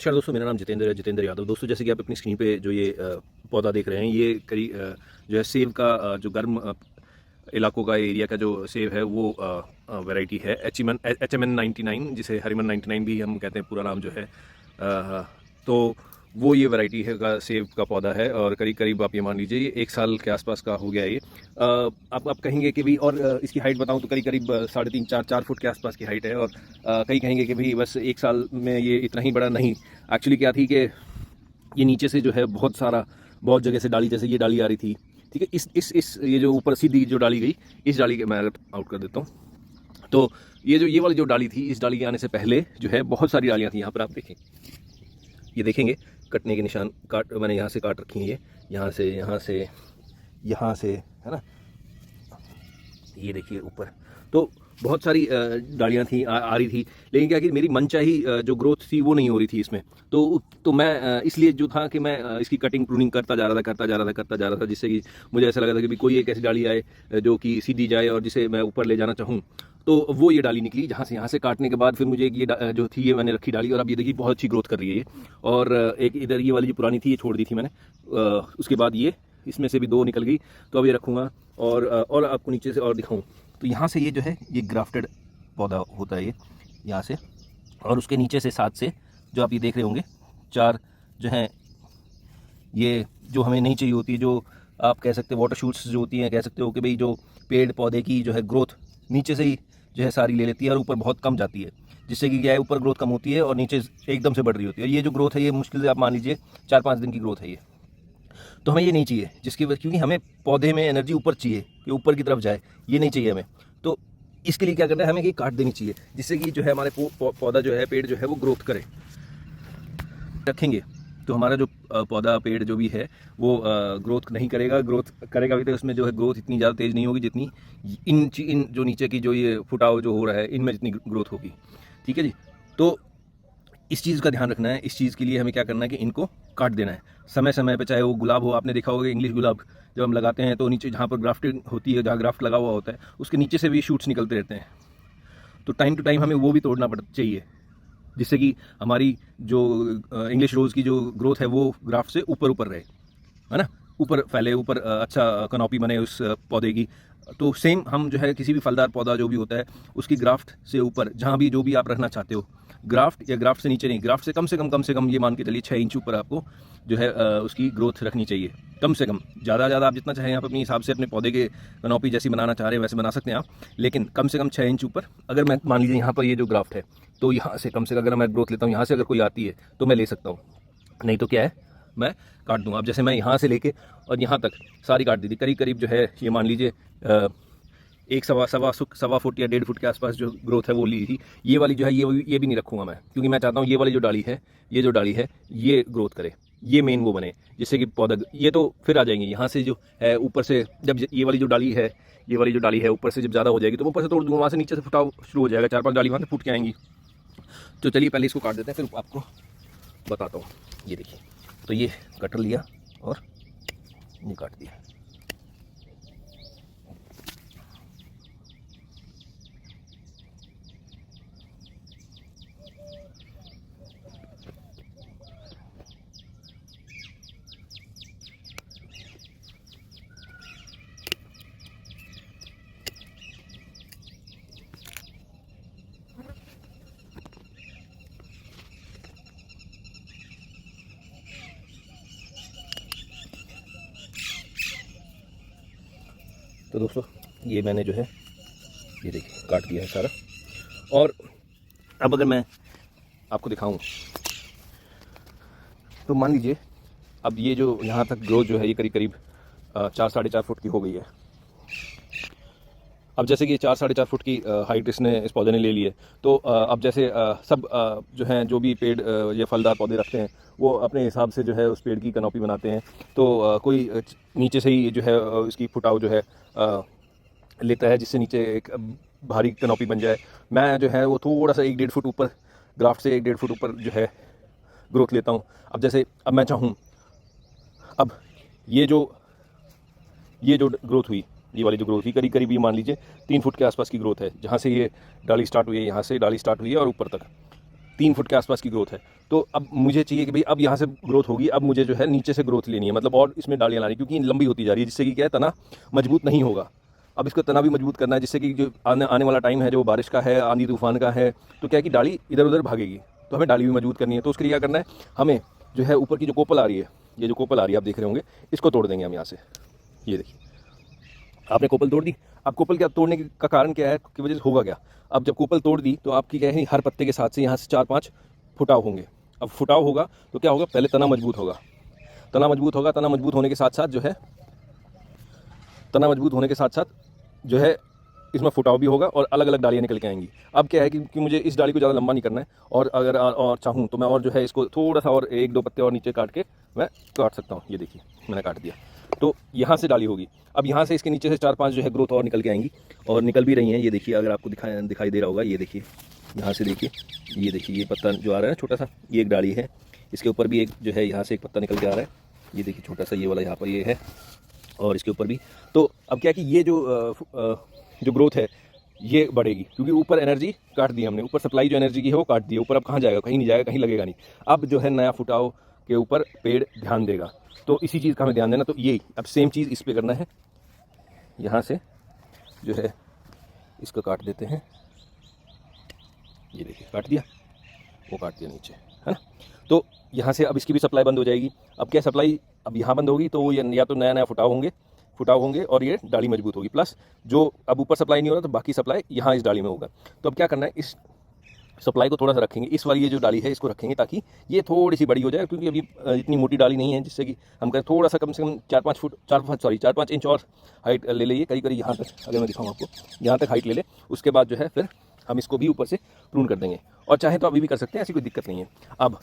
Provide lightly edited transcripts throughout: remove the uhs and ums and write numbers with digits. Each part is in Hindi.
नमस्कार दोस्तों, मेरा नाम जितेंद्र यादव। दोस्तों, जैसे कि आप अपनी स्क्रीन पे जो ये पौधा देख रहे हैं, ये जो है सेब का जो गर्म इलाकों का एरिया का जो सेब है वो वैरायटी है HMN 99, जिसे हरिमन 99 भी हम कहते हैं, पूरा नाम जो है। तो वो ये वैरायटी है का सेब का पौधा है और करीब करीब आप ये मान लीजिए ये 1 साल के आसपास का हो गया है ये। आप कहेंगे कि भाई, और इसकी हाइट बताऊं तो करीब करीब 3.5-4 फुट के आसपास की हाइट है। और कई कहेंगे कि भाई बस 1 साल में ये इतना ही बड़ा। नहीं, एक्चुअली क्या थी कि ये नीचे से जो है बहुत जगह से डाली, जैसे ये डाली आ रही थी, ठीक है। इस ये जो ऊपर सीधी जो डाली गई, इस डाली के मैं आउट कर देता हूँ। तो ये वाली जो डाली थी, इस डाली के आने से पहले जो है बहुत सारी डालियाँ थी। यहाँ पर आप देखें, ये देखेंगे कटने के निशान, मैंने यहाँ से काट रखी है, ये यहाँ से है ना, ये देखिए ऊपर। तो बहुत सारी डालियाँ थी, आ रही थी, लेकिन क्या कि मेरी मनचाही जो ग्रोथ थी वो नहीं हो रही थी इसमें। तो मैं इसलिए जो था कि मैं इसकी कटिंग प्रूनिंग करता जा रहा था, जिससे कि मुझे ऐसा लगा था कि भी कोई एक ऐसी डाली आए जो कि सीधी जाए और जिसे मैं ऊपर ले जाना चाहूँ। तो वो ये डाली निकली, यहाँ से काटने के बाद फिर मुझे एक ये जो थी ये मैंने रखी डाली, और अब ये देखिए बहुत अच्छी ग्रोथ कर रही है ये। और एक इधर ये वाली जो पुरानी थी ये छोड़ दी थी मैंने। उसके बाद ये इसमें से भी 2 निकल गई, तो अब ये रखूँगा। और आपको नीचे से और दिखाऊँ तो यहाँ से ये जो है ये ग्राफ्टेड पौधा होता है ये, यहाँ से। और उसके नीचे से 7 से जो आप ये देख रहे होंगे 4 जो हैं, ये जो हमें नहीं चाहिए होती है, जो आप कह सकते हो वाटर शूट्स जो होती हैं, कह सकते हो कि भाई जो पेड़ पौधे की जो है ग्रोथ नीचे से ही जो है सारी ले लेती है और ऊपर बहुत कम जाती है, जिससे कि क्या है ऊपर ग्रोथ कम होती है और नीचे एकदम से बढ़ रही होती है। ये जो ग्रोथ है ये मुश्किल से आप मान लीजिए 4-5 दिन की ग्रोथ है ये। तो हमें ये नहीं चाहिए, क्योंकि हमें पौधे में एनर्जी ऊपर चाहिए कि ऊपर की तरफ जाए, ये नहीं चाहिए हमें। तो इसके लिए क्या करना है, हमें ये काट देनी चाहिए, जिससे कि जो है हमारे पौधा जो है, पेड़ जो है वो ग्रोथ करे। रखेंगे तो हमारा जो पौधा पेड़ जो भी है वो ग्रोथ नहीं करेगा। ग्रोथ करेगा भी तो उसमें जो है ग्रोथ इतनी ज़्यादा तेज़ नहीं होगी जितनी इन जो नीचे की जो ये फुटाव जो हो रहा है इनमें जितनी ग्रोथ होगी, ठीक है जी। तो इस चीज़ का ध्यान रखना है। इस चीज़ के लिए हमें क्या करना है कि इनको काट देना है समय समय पे। चाहे वो गुलाब हो, आपने देखा होगा इंग्लिश गुलाब जब हम लगाते हैं तो नीचे जहाँ पर ग्राफ्टिंग होती है, जहाँ ग्राफ्ट लगा हुआ होता है, उसके नीचे से भी शूट्स निकलते रहते हैं। तो टाइम टू टाइम हमें वो भी तोड़ना चाहिए, जिससे कि हमारी जो इंग्लिश रोज़ की जो ग्रोथ है वो ग्राफ्ट से ऊपर ऊपर रहे, है ना, ऊपर फैले, ऊपर अच्छा कनॉपी बने उस पौधे की। तो सेम हम जो है किसी भी फलदार पौधा जो भी होता है उसकी ग्राफ्ट से ऊपर जहाँ भी जो भी आप रखना चाहते हो, ग्राफ्ट या ग्राफ्ट से नीचे नहीं, ग्राफ्ट से कम से कम ये मान के चलिए 6 इंच ऊपर आपको जो है उसकी ग्रोथ रखनी चाहिए, कम से कम। ज़्यादा आप जितना चाहें आप अपने हिसाब से अपने पौधे के कनॉपी जैसी बनाना चाह रहे हैं वैसे बना सकते हैं आप, लेकिन कम से कम 6 इंच ऊपर। अगर मैं मान लीजिए यहाँ पर ये जो ग्राफ्ट है, तो यहाँ से कम से कम अगर मैं ग्रोथ लेता हूँ, यहाँ से अगर कोई आती है तो मैं ले सकता हूँ, नहीं तो क्या है मैं काट दूँगा। अब जैसे मैं यहाँ से लेके और यहाँ तक सारी काट दी थी, करीब करीब जो है ये मान लीजिए 1 सवा फुट या 1.5 फुट के आसपास जो ग्रोथ है वो ली थी। ये वाली जो है ये भी नहीं रखूँगा मैं, क्योंकि मैं चाहता हूँ ये वाली जो डाली है, ये ग्रोथ करे, ये मेन वो बने, जिससे कि पौधा ये तो फिर आ जाएंगे यहाँ से जो है ऊपर से। जब ये वाली जो डाली है ऊपर से जब ज़्यादा हो जाएगी तो ऊपर से तोड़ दूँगा, वहाँ से नीचे से फुटाव शुरू हो जाएगा, 4-5 डाली वहाँ से फूट के आएंगी। तो चलिए पहले इसको काट देते हैं, फिर आपको बताता हूँ। ये देखिए, तो ये कटर लिया और ये काट दिया। तो दोस्तों ये मैंने जो है ये देखिए काट दिया है सारा। और अब अगर मैं आपको दिखाऊं तो मान लीजिए अब ये जो यहाँ तक ग्रोथ जो है ये करीब करीब 4-4.5 फुट की हो गई है। अब जैसे कि 4-4.5 फुट की हाइट इस पौधे ने ले ली है, तो अब जैसे सब जो हैं जो भी पेड़ या फलदार पौधे रखते हैं वो अपने हिसाब से जो है उस पेड़ की कनॉपी बनाते हैं। तो कोई नीचे से ही जो है इसकी फुटाव जो है लेता है, जिससे नीचे एक भारी कनॉपी बन जाए। मैं जो है वो थोड़ा सा 1-1.5 फुट ऊपर, ग्राफ्ट से 1-1.5 फुट ऊपर जो है ग्रोथ लेता हूँ। अब जैसे अब मैं चाहूँ, अब ये जो ग्रोथ हुई, ये वाली जो ग्रोथ हुई करीब करीब ये मान लीजिए 3 फुट के आसपास की ग्रोथ है, जहाँ से ये डाली स्टार्ट हुई है, यहाँ से डाली स्टार्ट हुई है और ऊपर तक 3 फुट के आसपास की ग्रोथ है। तो अब मुझे चाहिए कि भाई अब यहाँ से ग्रोथ होगी, अब मुझे जो है नीचे से ग्रोथ लेनी है, मतलब और इसमें डालियाँ लानी, क्योंकि लंबी होती जा रही है, जिससे कि क्या है तना मजबूत नहीं होगा। अब इसको तना भी मजबूत करना है, जिससे कि जो आने वाला टाइम है जो बारिश का है, आंधी तूफान का है, तो क्या है कि डाली इधर उधर भागेगी, तो हमें डाली भी मजबूत करनी है। तो उसके लिए क्या करना है, हमें जो है ऊपर की जो कोपल आ रही है, ये जो कोपल आ रही है आप देख रहे होंगे, इसको तोड़ देंगे हम यहाँ से। ये देखिए आपने कोपल तोड़ दी। अब कोपल क्या तोड़ने का कारण क्या है, की वजह से होगा क्या, अब जब कोपल तोड़ दी तो आपकी क्या है, हर पत्ते के साथ से यहाँ से 4-5 फुटाव होंगे। अब फुटाव होगा तो क्या होगा, पहले तना मजबूत होगा, तना मजबूत होगा, तना मजबूत होने के साथ साथ जो है, तना मजबूत होने के साथ साथ जो है इसमें फुटाव भी होगा और अलग अलग डालियाँ निकल के आएंगी। अब क्या है कि मुझे इस डाली को ज़्यादा लंबा नहीं करना है, और अगर और चाहूँ तो मैं और जो है इसको थोड़ा सा और 1-2 पत्ते और नीचे काट के मैं काट सकता हूँ। ये देखिए मैंने काट दिया, तो यहाँ से डाली होगी। अब यहाँ से इसके नीचे से 4-5 जो है ग्रोथ और निकल के आएंगी, और निकल भी रही हैं। ये देखिए अगर आपको दिखाई दे रहा होगा, ये देखिए यहाँ से देखिए, ये देखिए ये पत्ता जो आ रहा है छोटा सा, ये एक डाली है, इसके ऊपर भी एक जो है यहाँ से एक पत्ता निकल के आ रहा है, ये देखिए छोटा सा ये वाला यहाँ पर ये है, और इसके ऊपर भी। तो अब क्या है कि ये जो ग्रोथ है ये बढ़ेगी, क्योंकि ऊपर एनर्जी काट दी हमने, ऊपर सप्लाई जो एनर्जी की है वो काट दी है। ऊपर अब कहाँ जाएगा, कहीं नहीं जाएगा, कहीं लगेगा नहीं। अब जो है नया फुटाव के ऊपर पेड़ ध्यान देगा, तो इसी चीज़ का हमें ध्यान देना। तो ये अब सेम चीज़ इस पर करना है, यहाँ से जो है इसको काट देते हैं, ये देखिए काट दिया, वो काट दिया नीचे, है ना। तो यहाँ से अब इसकी भी सप्लाई बंद हो जाएगी। अब क्या सप्लाई अब यहाँ बंद होगी, तो वो या तो नया फुटाव होंगे और ये डाली मजबूत होगी, प्लस जो अब ऊपर सप्लाई नहीं हो रहा तो बाकी सप्लाई यहाँ इस डाली में होगा। तो अब क्या करना है, इस सप्लाई को थोड़ा सा रखेंगे, इस वाली ये जो डाली है इसको रखेंगे, ताकि ये थोड़ी सी बड़ी हो जाए, क्योंकि अभी इतनी मोटी डाली नहीं है, जिससे कि हम करें थोड़ा सा कम से कम 4-5 इंच और हाइट ले लें, करीब यहाँ तक, अगर मैं दिखाऊँ आपको, यहाँ तक हाइट ले लें। उसके बाद जो है फिर हम इसको भी ऊपर से प्रून कर देंगे, और चाहे तो अभी भी कर सकते हैं, ऐसी कोई दिक्कत नहीं है। अब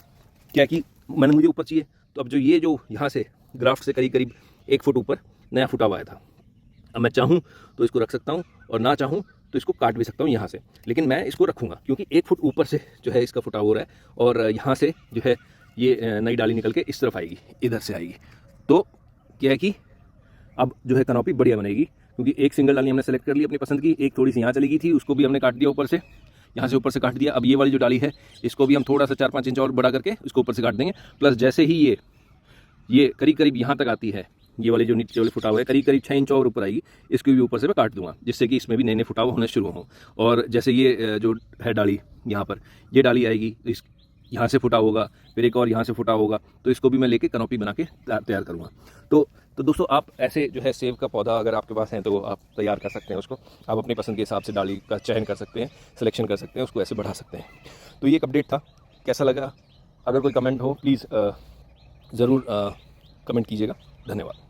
क्या कि मुझे ऊपर चाहिए, तो अब जो ये जो यहाँ से ग्राफ्ट से करीब 1 फुट ऊपर नया फुटाव आया था, अब मैं चाहूँ तो इसको रख सकता हूँ, और ना चाहूँ तो इसको काट भी सकता हूँ यहाँ से, लेकिन मैं इसको रखूँगा, क्योंकि 1 फुट ऊपर से जो है इसका फुटाव हो रहा है, और यहाँ से जो है ये नई डाली निकल के इस तरफ आएगी, इधर से आएगी। तो क्या है कि अब जो है कनॉपी बढ़िया बनेगी, क्योंकि एक सिंगल डाली हमने सेलेक्ट कर ली अपनी पसंद की, एक थोड़ी सी यहाँ चली गई थी, उसको भी हमने काट दिया ऊपर से, यहाँ से ऊपर से काट दिया। अब ये वाली जो डाली है इसको भी हम थोड़ा सा 4-5 इंच और बड़ा करके इसको ऊपर से काट देंगे। प्लस जैसे ही ये करीब यहाँ तक आती है, ये वाली जो नीचे वाली फुटाव है करीब 6 इंच और ऊपर आएगी, इसको भी ऊपर से मैं काट दूंगा, जिससे कि इसमें भी नए फुटाव होने शुरू हों। और जैसे ये जो है डाली, यहाँ पर ये डाली आएगी, इस यहाँ से फुटाव होगा, फिर एक और यहाँ से फुटाव होगा, तो इसको भी मैं लेके कनॉपी बना के तैयार करूँगा। तो दोस्तों आप ऐसे जो है सेब का पौधा अगर आपके पास है तो आप तैयार कर सकते हैं उसको, आप अपनी पसंद के हिसाब से डाली का चयन कर सकते हैं, सिलेक्शन कर सकते हैं, उसको ऐसे बढ़ा सकते हैं। तो ये एक अपडेट था, कैसा लगा, अगर कोई कमेंट हो प्लीज़ ज़रूर कमेंट कीजिएगा। धन्यवाद।